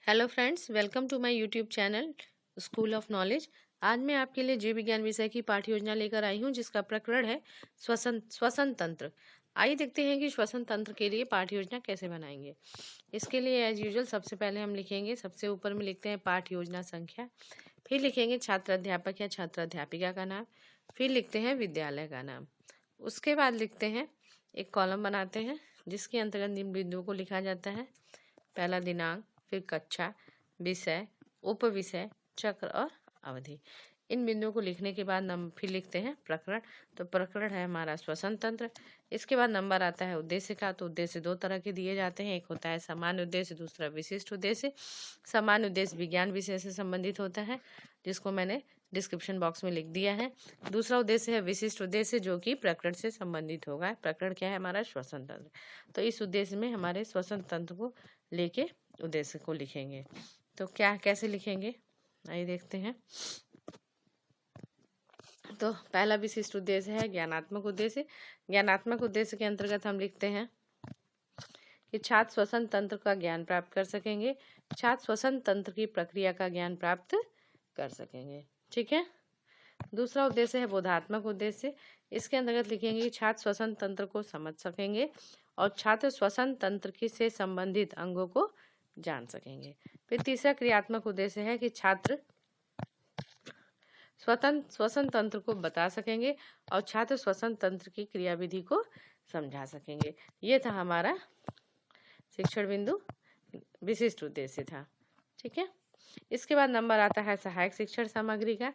Hello friends, welcome to my YouTube channel School of Knowledge. आज मैं आपके लिए जीव विज्ञान विषय की पाठ्य योजना लेकर आई हूं, जिसका प्रकरण है श्वसन तंत्र। आइए देखते हैं कि श्वसन तंत्र के लिए पाठ्य योजना कैसे बनाएंगे। इसके लिए एज यूजुअल सबसे पहले हम लिखेंगे, सबसे ऊपर में लिखते हैं पाठ्य योजना संख्या, फिर लिखेंगे छात्र अध्यापक या छात्र अध्यापिका का नाम, फिर लिखते हैं विद्यालय का नाम। उसके बाद लिखते हैं, एक कॉलम बनाते हैं जिसके अंतर्गत इन बिंदुओं को लिखा जाता है। पहला दिनांक, फिर कक्षा, विषय, उपविषय, चक्र और अवधि। इन बिंदुओं को लिखने के बाद फिर लिखते हैं प्रकरण। तो प्रकरण है हमारा श्वसन तंत्र। इसके बाद नंबर आता है उद्देश्य का। तो उद्देश्य दो तरह के दिए जाते हैं, एक होता है सामान्य उद्देश्य, दूसरा विशिष्ट उद्देश्य। सामान्य उद्देश्य विज्ञान विषय से संबंधित होता है, जिसको मैंने डिस्क्रिप्शन बॉक्स में लिख दिया है। दूसरा उद्देश्य है विशिष्ट उद्देश्य, जो कि प्रकरण से संबंधित होगा। प्रकरण क्या है हमारा? श्वसन तंत्र। तो इस उद्देश्य में हमारे श्वसन तंत्र को लेके उद्देश्य को लिखेंगे। तो क्या कैसे लिखेंगे, आइए देखते हैं। तो पहला विशिष्ट उद्देश्य है ज्ञानात्मक उद्देश्य। ज्ञानात्मक उद्देश्य के अंतर्गत हम लिखते हैं कि छात्र श्वसन तंत्र का ज्ञान प्राप्त कर सकेंगे, छात्र श्वसन तंत्र की प्रक्रिया का ज्ञान प्राप्त कर सकेंगे। ठीक है। दूसरा उद्देश्य है बोधात्मक उद्देश्य। इसके अंतर्गत लिखेंगे कि छात्र श्वसन तंत्र को समझ सकेंगे और छात्र श्वसन तंत्र की से संबंधित अंगों को जान सकेंगे। फिर तीसरा क्रियात्मक उद्देश्य है कि छात्र श्वसन तंत्र को बता सकेंगे और छात्र श्वसन तंत्र की क्रियाविधि को समझा सकेंगे। ये था हमारा शिक्षण बिंदु, विशिष्ट उद्देश्य था। ठीक है। इसके बाद नंबर आता है सहायक शिक्षण सामग्री का।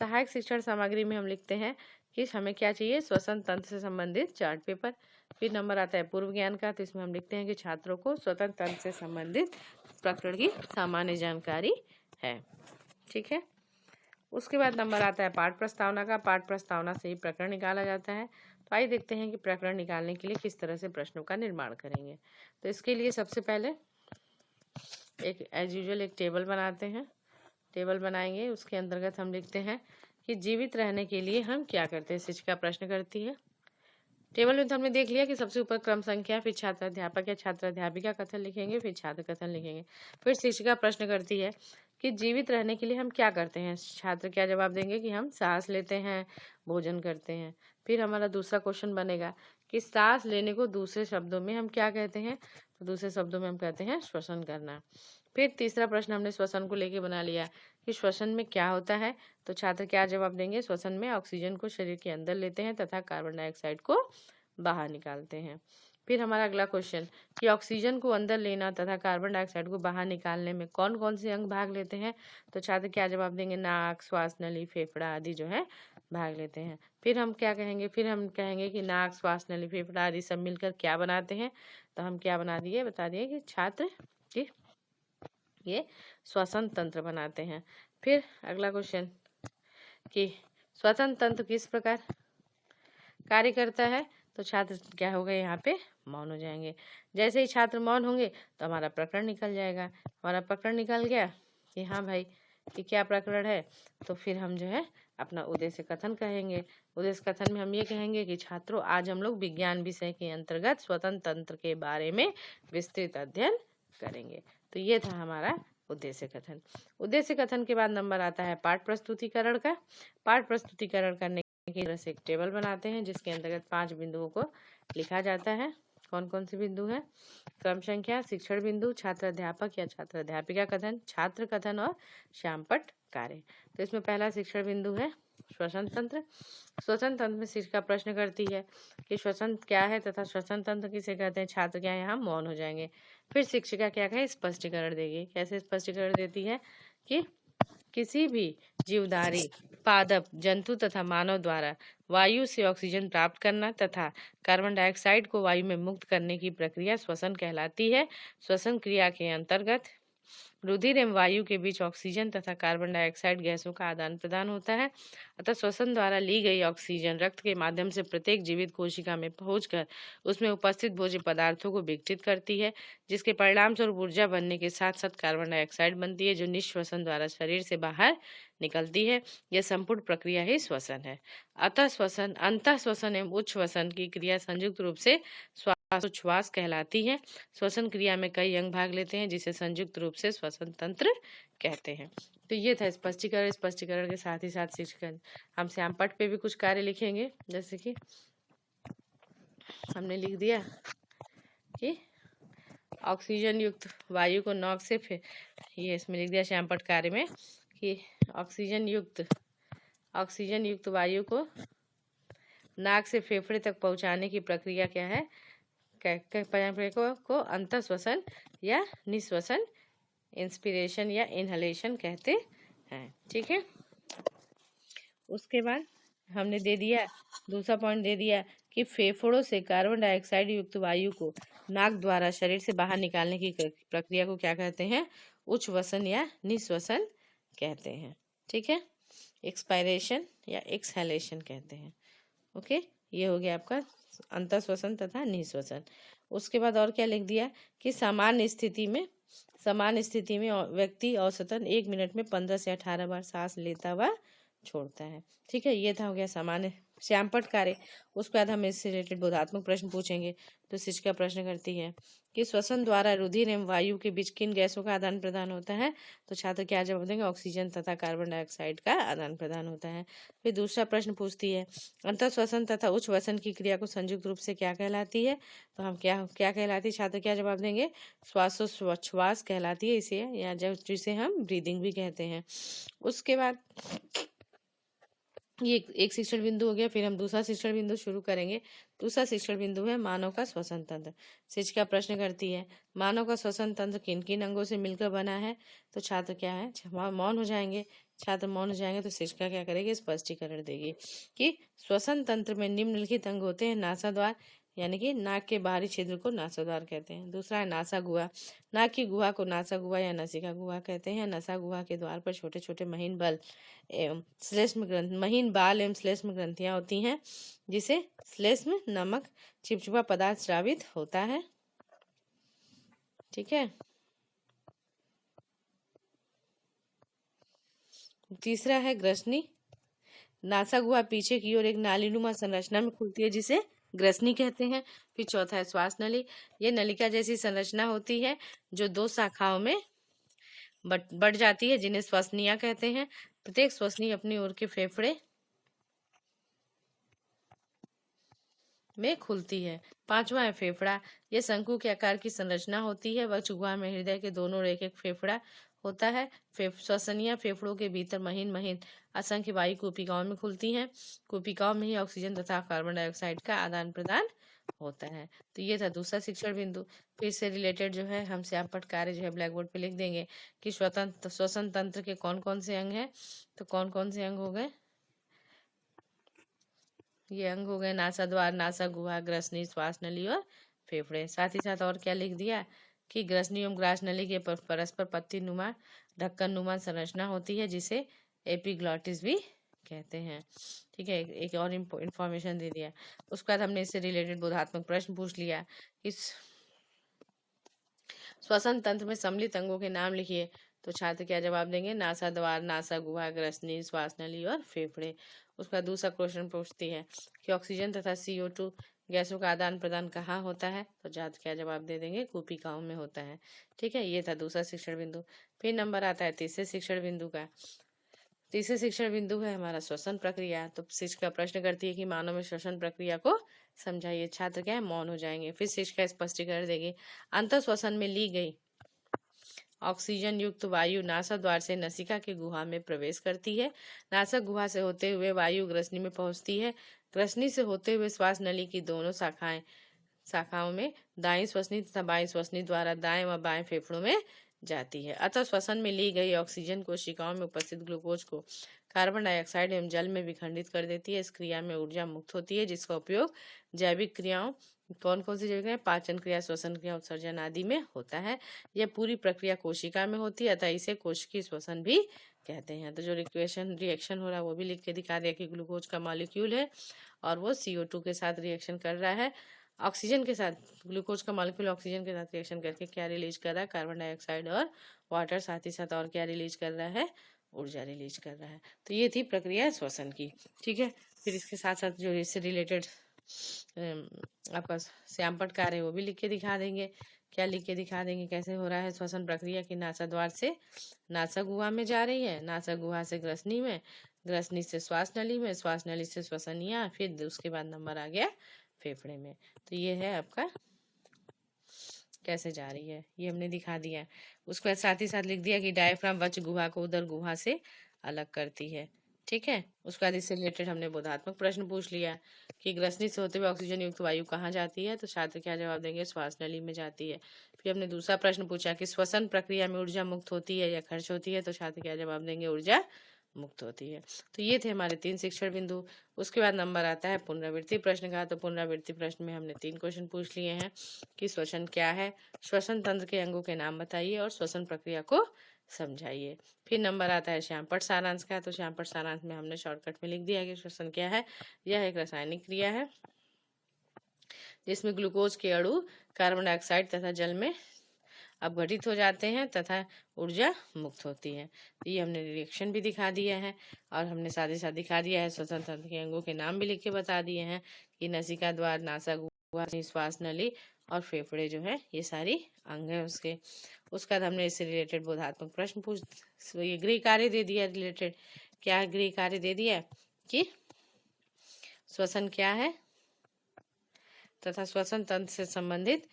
सहायक शिक्षण सामग्री में हम लिखते हैं कि हमें क्या चाहिए, श्वसन तंत्र से संबंधित चार्ट पेपर। फिर नंबर आता है पूर्व ज्ञान का। तो इसमें हम लिखते हैं कि छात्रों को श्वसन तंत्र से संबंधित प्रकरण की सामान्य जानकारी है। ठीक है। उसके बाद नंबर आता है पाठ प्रस्तावना का। पाठ प्रस्तावना से ही प्रकरण निकाला जाता है। तो आइए देखते हैं कि प्रकरण निकालने के लिए किस तरह से प्रश्नों का निर्माण करेंगे। तो इसके लिए सबसे पहले एक एज यूजुअल एक टेबल बनाते हैं। टेबल बनाएंगे, उसके अंतर्गत हम लिखते हैं कि जीवित रहने के लिए हम क्या करते हैं। शिक्षिका प्रश्न करती है। टेबल में तो हमने देख लिया कि सबसे ऊपर क्रम संख्या, फिर छात्र अध्यापक या छात्र अध्यापिका कथन लिखेंगे, फिर छात्र कथन लिखेंगे। फिर शिक्षिका प्रश्न करती है कि जीवित रहने के लिए हम क्या करते हैं। छात्र क्या जवाब देंगे कि हम सांस लेते हैं, भोजन करते हैं। फिर हमारा दूसरा क्वेश्चन बनेगा कि सांस लेने को दूसरे शब्दों में हम क्या कहते हैं। तो दूसरे शब्दों में हम कहते हैं श्वसन करना। फिर तीसरा प्रश्न हमने श्वसन को लेके बना लिया कि श्वसन में क्या होता है। तो छात्र क्या जवाब देंगे, श्वसन में ऑक्सीजन को शरीर के अंदर लेते हैं तथा कार्बन डाइऑक्साइड को बाहर निकालते हैं। फिर हमारा अगला क्वेश्चन कि ऑक्सीजन को अंदर लेना तथा कार्बन डाइऑक्साइड को बाहर निकालने में कौन कौन से अंग भाग लेते हैं। तो छात्र क्या जवाब देंगे, नाक, श्वास नली, फेफड़ा आदि जो है भाग लेते हैं। फिर हम क्या कहेंगे, फिर हम कहेंगे कि नाक, श्वास नली, फेफड़ा आदि सब मिलकर क्या बनाते हैं। तो हम क्या बता दिए कि छात्र की ये श्वसन तंत्र बनाते हैं। फिर अगला क्वेश्चन कि श्वसन तंत्र किस प्रकार कार्य करता है। तो छात्र क्या होगा, यहाँ पे मौन हो जाएंगे। जैसे ही छात्र मौन होंगे तो हमारा प्रकरण निकल जाएगा। हमारा प्रकरण निकल गया कि हाँ भाई कि क्या प्रकरण है। तो फिर हम जो है अपना उद्देश्य कथन कहेंगे। उद्देश्य कथन में हम ये कहेंगे कि छात्रों, आज हम लोग विज्ञान विषय के अंतर्गत श्वसन तंत्र के बारे में विस्तृत अध्ययन करेंगे। तो ये था हमारा उद्देश्य कथन। उद्देश्य कथन के बाद नंबर आता है पाठ प्रस्तुतिकरण का। पाठ प्रस्तुतिकरण करने की तरह से एक टेबल बनाते हैं जिसके अंतर्गत 5 बिंदुओं को लिखा जाता है। कौन कौन से बिंदु है, क्रम संख्या, शिक्षण बिंदु, छात्र अध्यापक या छात्र अध्यापिका कथन, छात्र कथन और श्यामपट्ट कार्य। तो इसमें पहला शिक्षण बिंदु है श्वसन तंत्र। श्वसन तंत्र में शिक्षिका प्रश्न करती है कि श्वसन क्या है तथा श्वसन तंत्र किसे कहते हैं। छात्र क्या है, यहाँ मौन हो जाएंगे। फिर शिक्षिका क्या कहे, स्पष्टीकरण देगी। कैसे स्पष्टीकरण देती है कि किसी भी जीवधारी पादप जंतु तथा मानव द्वारा वायु से ऑक्सीजन प्राप्त करना तथा कार्बन डाइऑक्साइड को वायु में मुक्त करने की प्रक्रिया श्वसन कहलाती है। श्वसन क्रिया के अंतर्गत रुधिर एवं वायु के बीच ऑक्सीजन तथा कार्बन डाइऑक्साइड गैसों का आदान प्रदान होता है। अतः श्वसन द्वारा ली गई ऑक्सीजन रक्त के माध्यम से प्रत्येक जीवित कोशिका में पहुंचकर उसमें उपस्थित भोज्य पदार्थों को विघटित करती है, जिसके परिणाम स्वरूप ऊर्जा बनने के साथ साथ कार्बन डाइऑक्साइड बनती है, जो निःश्वसन द्वारा शरीर से बाहर निकलती है। यह संपूर्ण प्रक्रिया ही श्वसन है। अतः श्वसन, अंतः श्वसन एवं उच्च श्वसन की क्रिया संयुक्त रूप से श्वासोच्छ्वास कहलाती है। श्वसन क्रिया में कई अंग भाग लेते हैं जिसे संयुक्त रूप से श्वसन तंत्र कहते हैं। तो ये था स्पष्टीकरण। स्पष्टीकरण के साथ ही साथ शिक्षक हम श्यामपट्ट पे भी कुछ कार्य लिखेंगे, जैसे कि हमने लिख दिया कि ऑक्सीजन युक्त वायु को नाक से ये इसमें लिख दिया श्यामपट्ट कार्य में कि ऑक्सीजन युक्त वायु को नाक से फेफड़े तक पहुंचाने की प्रक्रिया क्या है, प्रक्रिया को अंतः श्वसन या निश्वसन, इंस्पिरेशन या इनहलेशन कहते हैं। ठीक है, उसके बाद हमने दे दिया दूसरा पॉइंट दे दिया कि फेफड़ों से कार्बन डाइऑक्साइड युक्त वायु को नाक द्वारा शरीर से बाहर निकालने की प्रक्रिया को क्या कहते हैं, उच्छ्वसन या निश्वसन कहते हैं। ठीक है, एक्सपायरेशन या एक्सहेलेशन कहते हैं। ओके, ये हो गया आपका अंतःश्वसन तथा निःश्वसन। उसके बाद और क्या लिख दिया कि सामान्य स्थिति में व्यक्ति औसतन 1 मिनट में 15 से 18 बार सांस लेता हुआ छोड़ता है। ठीक है, ये था हो गया सामान्य श्यामपट्ट कार्य। उसके बाद हम इससे रिलेटेड बोधात्मक प्रश्न पूछेंगे। तो शिक्षिका प्रश्न करती है कि श्वसन द्वारा रुधिर एवं वायु के बीच किन गैसों का आदान प्रदान होता है। तो छात्र क्या जवाब देंगे, ऑक्सीजन तथा कार्बन डाइऑक्साइड का आदान प्रदान होता है। फिर दूसरा प्रश्न पूछती है अंतःश्वसन तथा उच्छ्वसन की क्रिया को संयुक्त रूप से क्या कहलाती है। तो हम क्या कहलाती है, छात्र क्या जवाब देंगे, श्वासोच्छ्वास कहलाती है इसे, या जिसे हम ब्रीदिंग भी कहते हैं। उसके बाद ये एक शिक्षण बिंदु हो गया। फिर हम दूसरा शिक्षण बिंदु शुरू करेंगे। दूसरा शिक्षण बिंदु है मानव का श्वसन तंत्र। शिक्षिका प्रश्न करती है मानव का श्वसन तंत्र किन किन अंगों से मिलकर बना है। तो छात्र क्या है, मौन हो जाएंगे। छात्र मौन हो जाएंगे तो शिक्षिका क्या करेगी, स्पष्टीकरण देगी कि श्वसन तंत्र में निम्नलिखित अंग होते हैं। नासाद्वार, यानी कि नाक के बाहरी क्षेत्र को नासाद्वार कहते हैं। दूसरा है नासा गुहा, नाक की गुहा को नासा गुहा या नसिका गुहा कहते हैं। नसा गुहा के द्वार पर छोटे छोटे महीन बाल एवं श्लेष्म ग्रंथियां होती हैं, जिसे श्लेष्म नामक चिपचिपा पदार्थ स्रावित होता है। ठीक है, तीसरा है ग्रसनी। नासा गुहा पीछे की ओर एक नालीनुमा संरचना में खुलती है, जिसे ग्रसनी कहते हैं। फिर चौथा है श्वास नली। ये नलिका जैसी संरचना होती है जो 2 शाखाओं में बढ़ जाती है, जिन्हें श्वसनिया कहते हैं। प्रत्येक श्वसनी अपनी ओर के फेफड़े में खुलती है। पांचवा है फेफड़ा। यह शंकु के आकार की संरचना होती है। वक्ष गुहा में हृदय के दोनों ओर एक फेफड़ा होता है। श्वसनिया फेफड़ों के भीतर महीन असंख्य वायु कूपिकाओं में खुलती हैं। कूपिकाओं में ही ऑक्सीजन तथा कार्बन डाइऑक्साइड का आदान प्रदान होता है। तो ये था दूसरा शिक्षण बिंदु। फिर से रिलेटेड जो है हम श्यामपट्ट कार्य जो है ब्लैक बोर्ड पे लिख देंगे कि श्वसन तंत्र के कौन कौन से अंग हैं। तो कौन कौन से अंग हो गए, ये अंग हो गए नासाद्वार, नासा गुहा, ग्रसनी, श्वास नली और फेफड़े। साथ ही साथ और क्या लिख दिया कि ग्रसनी एवं ग्रास नली के परस्पर पत्ती नुमा ढक्कन नुमा संरचना होती है, जिसे एपिग्लॉटिस भी कहते हैं। ठीक है, एक और इंफॉर्मेशन दे दिया। उसके बाद हमने इससे रिलेटेड बोधात्मक प्रश्न पूछ लिया। इस श्वसन तंत्र में सम्मिलित अंगों के नाम लिखिए। तो छात्र क्या जवाब देंगे, नासाद्वार, नासा गुहा, ग्रसनी, श्वास नली और फेफड़े। उसका दूसरा क्वेश्चन पूछती है कि ऑक्सीजन तथा CO2 गैसों का आदान प्रदान कहाँ होता है। तो छात्र क्या जवाब दे देंगे, कूपिकाओं में होता है। ठीक है, ये था दूसरा शिक्षण बिंदु। फिर नंबर आता है तीसरे शिक्षण बिंदु का। तीसरे शिक्षण बिंदु है हमारा श्वसन प्रक्रिया। तो शिक्षिका प्रश्न करती है कि मानव में श्वसन प्रक्रिया को समझाइए। छात्र क्या है, मौन हो जाएंगे। फिर शिक्षिका स्पष्टीकरण देगी। अंतर श्वसन में ली गई ऑक्सीजन युक्त वायु नासाद्वार से नसिका की गुहा में प्रवेश करती है। नासा गुहा से होते हुए वायु ग्रसनी में पहुंचती है। ग्रसनी से होते हुए श्वास नली की दोनों शाखाओं में दाएं श्वसनी तथा बाएं श्वसनी द्वारा दाएं व बाएं फेफड़ों में जाती है। अतः श्वसन में ली गई ऑक्सीजन कोशिकाओं में उपस्थित ग्लूकोज को कार्बन डाइऑक्साइड एवं जल में विखंडित कर देती है। इस क्रिया में ऊर्जा मुक्त होती है, जिसका उपयोग जैविक क्रियाओं कौन कौन सी जगह, पाचन क्रिया, श्वसन क्रिया, उत्सर्जन आदि में होता है। यह पूरी प्रक्रिया कोशिका में होती है, अतः इसे कोशिकीय श्वसन भी कहते हैं। तो जो रिएक्शन हो रहा है वो भी लिख के दिखा दिया कि ग्लूकोज का मॉलिक्यूल है और वो CO2 के साथ रिएक्शन कर रहा है। ऑक्सीजन के साथ ग्लूकोज का मॉलिक्यूल ऑक्सीजन के साथ रिएक्शन करके क्या रिलीज कर रहा है, कार्बन डाइऑक्साइड और वाटर। साथ ही साथ और क्या रिलीज कर रहा है, ऊर्जा रिलीज कर रहा है। तो ये थी प्रक्रिया श्वसन की। ठीक है, फिर इसके साथ साथ जो इससे रिलेटेड आपका श्यामपट्ट कार्य है वो भी लिख के दिखा देंगे। क्या लिख के दिखा देंगे, कैसे हो रहा है श्वसन प्रक्रिया की नासा द्वार से नासा गुहा में जा रही है, नासा गुहा से ग्रसनी में, ग्रसनी से श्वास नली में, श्वास नली से श्वसनिया, फिर उसके बाद नंबर आ गया फेफड़े में। तो ये है आपका कैसे जा रही है, ये हमने दिखा दिया। उसके बाद साथ ही साथ लिख दिया कि डायफ्राम वच गुहा को उदर गुहा से अलग करती है। ठीक है, उसके बाद इससे रिलेटेड हमने बोधात्मक प्रश्न पूछ लिया कि ग्रसनी से होते हुए ऑक्सीजन युक्त वायु कहाँ जाती है, तो छात्र क्या जवाब देंगे, श्वास नली में जाती है। फिर हमने दूसरा प्रश्न पूछा कि श्वसन प्रक्रिया में ऊर्जा मुक्त होती है या खर्च होती है, तो छात्र क्या जवाब देंगे, ऊर्जा मुक्त होती है। तो ये थे हमारे 3 शिक्षण बिंदु। उसके बाद नंबर आता है पुनरावृत्ति प्रश्न का। तो पुनरावृत्ति प्रश्न में हमने 3 क्वेश्चन पूछ लिए हैं कि श्वसन क्या है, श्वसन तंत्र के अंगों के नाम बताइए और श्वसन प्रक्रिया को समझाइए। फिर नंबर आता है श्यामपट्ट सारांश का। तो श्यामपट्ट सारांश में हमने शॉर्टकट में लिख दिया कि श्वसन क्या है, यह एक रासायनिक क्रिया है जिसमें ग्लूकोज के अणु कार्बन डाइऑक्साइड तथा जल में अपघटित हो जाते हैं तथा ऊर्जा मुक्त होती है। तो ये हमने रिएक्शन भी दिखा दिया है और हमने साथ ही साथ दिखा दिया है श्वसन तंत्र के अंगों के नाम भी लिख के बता दिए हैं कि नसिका द्वार, नासा गुहा, श्वास नली और फेफड़े जो है ये सारी अंग है उसके। उसके बाद हमने इससे रिलेटेड बोधात्मक प्रश्न ये गृह कार्य दे दिया रिलेटेड। क्या गृह कार्य दे दिया कि श्वसन क्या है तथा श्वसन तंत्र से संबंधित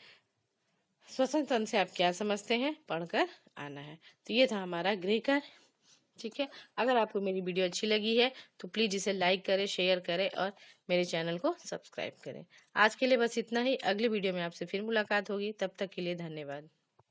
श्वसन तंत्र से आप क्या समझते हैं, पढ़कर आना है। तो ये था हमारा गृह कार्य। ठीक है, अगर आपको मेरी वीडियो अच्छी लगी है तो प्लीज इसे लाइक करें, शेयर करें और मेरे चैनल को सब्सक्राइब करें। आज के लिए बस इतना ही। अगले वीडियो में आपसे फिर मुलाकात होगी, तब तक के लिए धन्यवाद।